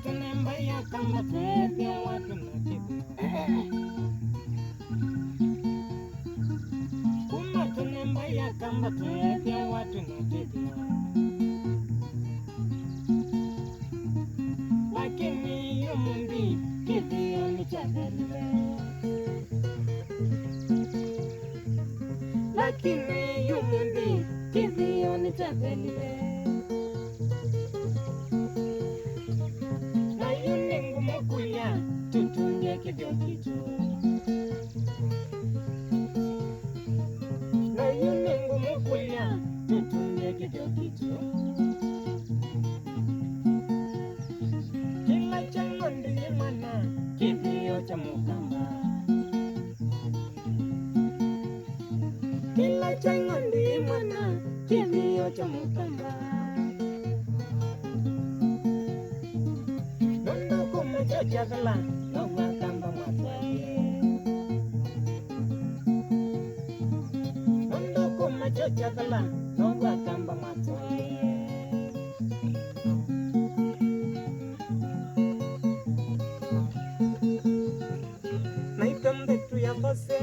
Tunaembea kama twende watu na kitu. Tunaembea kama twende watu na kitu. Lakini yumundi kivyo ni chabele. Lakini yumundi kivyo ni chabele. Tutunge kivyo kitu. Na yune ngumu kulia, tutunge kivyo kitu. Kila chango ndiye mana, kivyo cha mukamba. Kila chango ndiye mana, kivyo cha mukamba. Nondo kumechachagala, nowa kamba matwaye. Nondo kumechachagala, nowa kamba matwaye. Naitombe tu ya vose,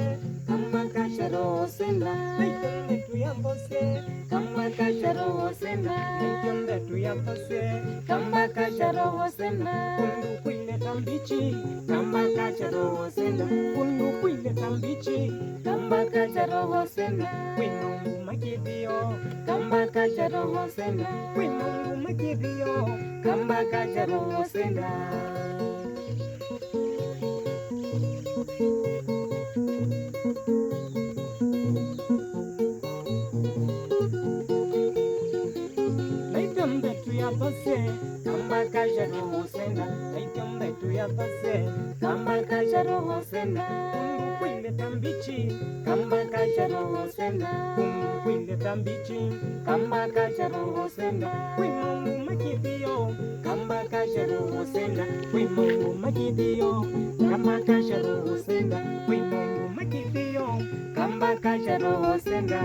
kama kacharo senda. Naitombe tu ya vose, kama kacharo senda. Naitombe tu ya vose, kama kacharo senda. Kundu kuile tambichi, kama kacharo senda. Kundu kuile tambichi, kama kacharo senda. Winungu makidio, kama kacharo senda. Winungu makidio, kama kacharo senda. Naitombe tu ya vose, kama kacharo senda. Naitombe tu ya vose, kama kacharo senda. Kundu kuile tambichi, kama kacharo senda. Kundu kuile tambichi, kama kacharo senda. Winungu makidio, kama kacharo senda. Winungu makidio, kama kacharo senda. Winungu makidio, kama kacharo senda.